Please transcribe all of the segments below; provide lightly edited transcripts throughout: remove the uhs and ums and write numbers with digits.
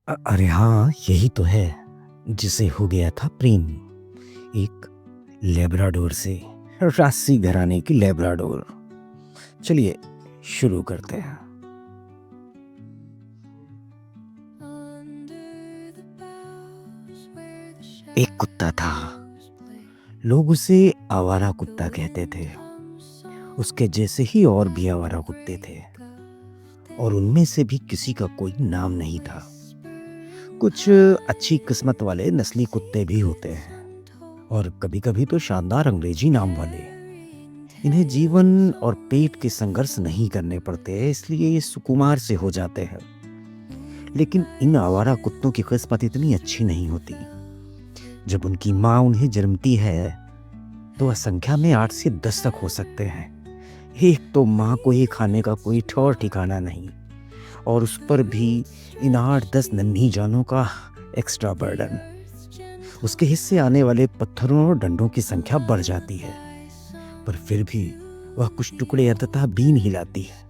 अरे हाँ, यही तो है जिसे हो गया था प्रेम। एक लेब्राडोर से, रास्सी घराने की लेब्राडोर। चलिए शुरू करते हैं। एक कुत्ता था। लोग उसे आवारा कुत्ता कहते थे। उसके जैसे ही और भी आवारा कुत्ते थे, और उनमें से भी किसी का कोई नाम नहीं था। कुछ अच्छी किस्मत वाले नस्ली कुत्ते भी होते हैं, और कभी-कभी तो शानदार अंग्रेजी नाम वाले। इन्हें जीवन और पेट के संघर्ष नहीं करने पड़ते, इसलिए ये सुकुमार से हो जाते हैं। लेकिन इन आवारा कुत्तों की किस्मत इतनी अच्छी नहीं होती। जब उनकी माँ उन्हें जन्मती है, तो वह संख्या में 8 से 10 तक हो सकते हैं। एक तो माँ को ही खाने का कोई ठौर ठिकाना नहीं, और उस पर भी इन 8-10 नन्ही जानों का एक्स्ट्रा बर्डन। उसके हिस्से आने वाले पत्थरों और डंडों की संख्या बढ़ जाती है, पर फिर भी वह कुछ टुकड़े अंततः बीन हिलाती है।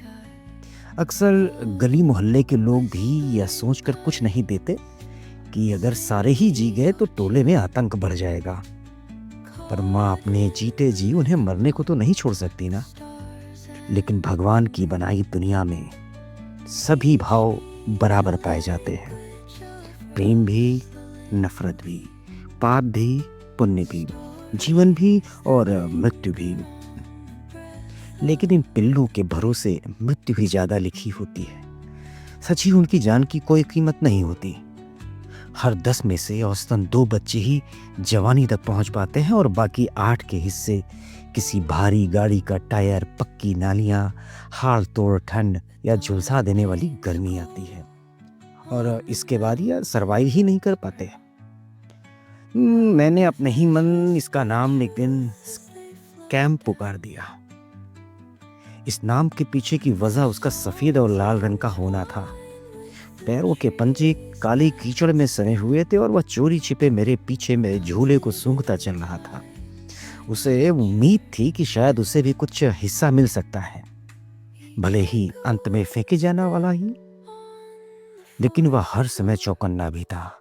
अक्सर गली मोहल्ले के लोग भी यह सोचकर कुछ नहीं देते कि अगर सारे ही जी गए तो टोले में आतंक बढ़ जाएगा। पर माँ अपने जीते जी उन्हें मरने को तो नहीं छोड़ सकती ना। लेकिन भगवान की बनाई दुनिया में सभी भाव बराबर पाए जाते हैं। प्रेम भी, नफरत भी, पाप भी, पुण्य भी, जीवन भी और मृत्यु भी। लेकिन इन पिल्लों के भरोसे मृत्यु ही ज्यादा लिखी होती है। सच ही उनकी जान की कोई कीमत नहीं होती। हर 10 में से औसतन 2 बच्चे ही जवानी तक पहुंच पाते हैं, और बाकी 8 के हिस्से किसी भारी गाड़ी का टायर, पक्की नालियां, हाल तोड़ ठंड या झुलसा देने वाली गर्मी आती है, और इसके बाद यह सरवाइव ही नहीं कर पाते। मैंने अपने ही मन इसका नाम एक दिन कैंप पुकार दिया। इस नाम के पीछे की वजह उसका सफेद और लाल रंग का होना था। पैरों के पंजे काली कीचड़ में सने हुए थे, और वह चोरी छिपे मेरे पीछे मेरे झूले को सूंघता चल रहा था। उसे उम्मीद थी कि शायद उसे भी कुछ हिस्सा मिल सकता है, भले ही अंत में फेंके जाना वाला ही। लेकिन वह हर समय चौकन्ना भी था।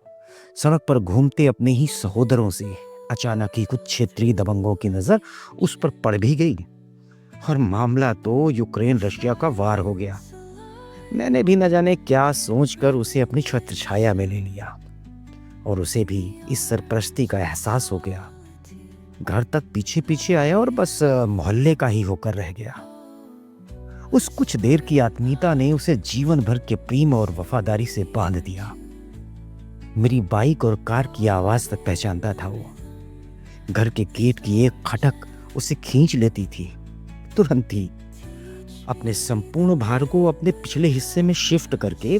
सड़क पर घूमते अपने ही सहोदरों से अचानक ही कुछ क्षेत्रीय दबंगों की नजर उस पर पड़ भी गई, और मामला तो यूक्रेन रशिया का वार हो गया। मैंने भी न जाने क्या सोचकर उसे अपनी छत्र छाया में ले लिया, और उसे भी इस सरपरस्ती का एहसास हो गया। घर तक पीछे पीछे आया और बस मोहल्ले का ही होकर रह गया। उस कुछ देर की आत्मीयता ने उसे जीवन भर के प्रेम और वफादारी से बांध दिया। मेरी बाइक और कार की आवाज तक पहचानता था वो। घर के गेट की एक खटक उसे खींच लेती थी। तुरंत ही अपने संपूर्ण भार को अपने पिछले हिस्से में शिफ्ट करके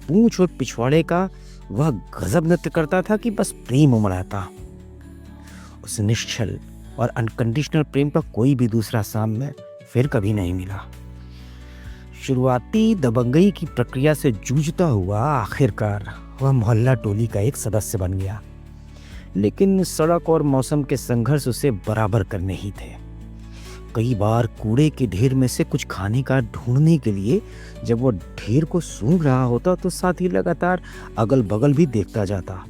पूंछ और पिछवाड़े का वह गजब नृत्य करता था कि बस प्रेम उमड़ाता। उस निश्चल और अनकंडीशनल प्रेम का कोई भी दूसरा साम्य फिर कभी नहीं मिला। शुरुआती दबंगई की प्रक्रिया से जूझता हुआ आखिरकार वह मोहल्ला टोली का एक सदस्य बन गया। लेकिन सड़क और मौसम के संघर्ष उसे बराबर करने ही थे। कई बार कूड़े के ढेर में से कुछ खाने का ढूंढने के लिए जब वो ढेर को सूंघ रहा होता, तो साथ ही लगातार अगल बगल भी देखता जाता।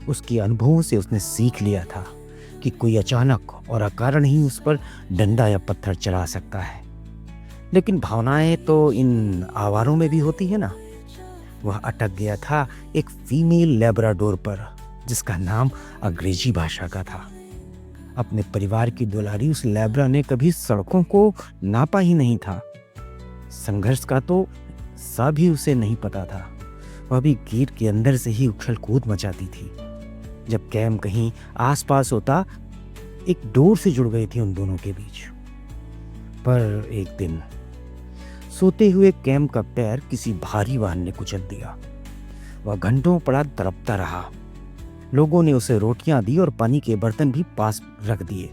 उसके अनुभवों से उसने सीख लिया था कि कोई अचानक और अकारण ही उस पर डंडा या पत्थर चला सकता है। लेकिन भावनाएं तो इन आवारों में भी होती है ना। वह अटक गया था एक फीमेल लेब्राडोर पर, जिसका नाम अंग्रेजी भाषा का था। अपने परिवार की दुलारी उस लेब्रा ने कभी सड़कों को नापा ही नहीं था। संघर्ष का तो सा भी उसे नहीं पता था। वह भी गेट के अंदर से ही उछल कूद मचाती थी। जब कैम कहीं आसपास होता, एक डोर से जुड़ गई थी उन दोनों के बीच। पर एक दिन सोते हुए कैम का पैर किसी भारी वाहन ने कुचल दिया। वह घंटों पड़ा तड़पता रहा। लोगों ने उसे रोटियां दी और पानी के बर्तन भी पास रख दिए,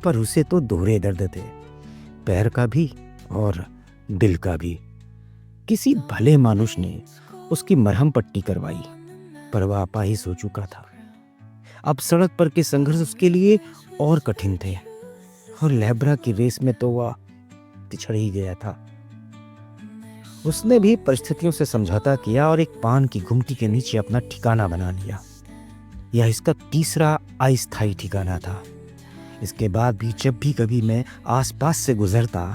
पर उसे तो दोहरे दर्द थे, पैर का भी और दिल का भी। किसी भले मानुष ने उसकी मरहम पट्टी करवाई, पर वह अपाहिज हो चुका था। अब सड़क पर के संघर्ष उसके लिए और कठिन थे, और लेब्रा की रेस में तो वह पिछड़ ही गया था। उसने भी परिस्थितियों से समझौता किया और एक पान की गुमटी के नीचे अपना ठिकाना बना लिया। यह इसका तीसरा अस्थायी ठिकाना था। इसके बाद भी जब भी कभी मैं आसपास से गुजरता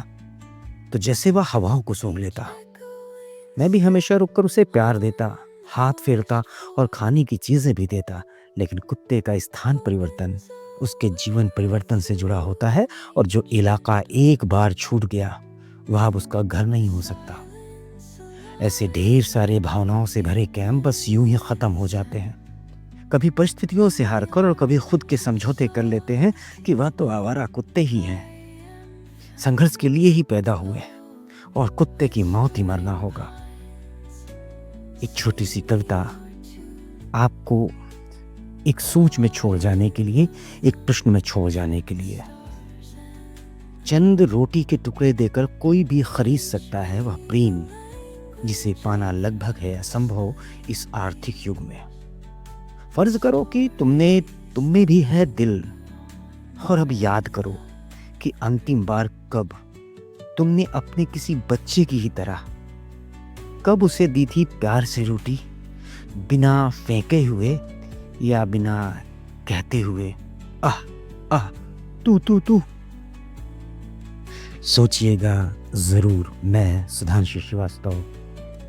तो जैसे वह हवाओं को सूंघ लेता। मैं भी हमेशा रुककर उसे प्यार देता, हाथ फेरता और खाने की चीजें भी देता, लेकिन कुत्ते का स्थान परिवर्तन उसके जीवन परिवर्तन से जुड़ा होता है और जो इलाका एक बार छूट गया वह अब उसका घर नहीं हो सकता। ऐसे ढेर सारे भावनाओं से भरे कैंप बस यूं ही खत्म हो जाते हैं। कभी परिस्थितियों से हार कर और कभी खुद के समझौते कर लेते हैं कि वह तो आवारा कुत्ते ही हैं, संघर्ष के लिए ही पैदा हुए और कुत्ते की मौत ही मरना होगा। एक छोटी सी कविता आपको एक सोच में छोड़ जाने के लिए, एक प्रश्न में छोड़ जाने के लिए। चंद रोटी के टुकड़े देकर कोई भी खरीद सकता है वह प्रेम, जिसे पाना लगभग है असंभव इस आर्थिक युग में। फर्ज करो कि तुम में भी है दिल, और अब याद करो कि अंतिम बार कब तुमने अपने किसी बच्चे की ही तरह कब उसे दी थी प्यार से रोटी, बिना फेंके हुए या बिना कहते हुए आह आह तू तू तू। सोचिएगा जरूर। मैं सुधांशु श्रीवास्तव,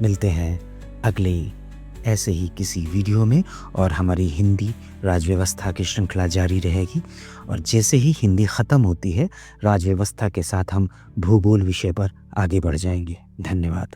मिलते हैं अगले ऐसे ही किसी वीडियो में और हमारी हिंदी राजव्यवस्था की श्रृंखला जारी रहेगी। और जैसे ही हिंदी ख़त्म होती है राजव्यवस्था के साथ हम भूगोल विषय पर आगे बढ़ जाएंगे। धन्यवाद।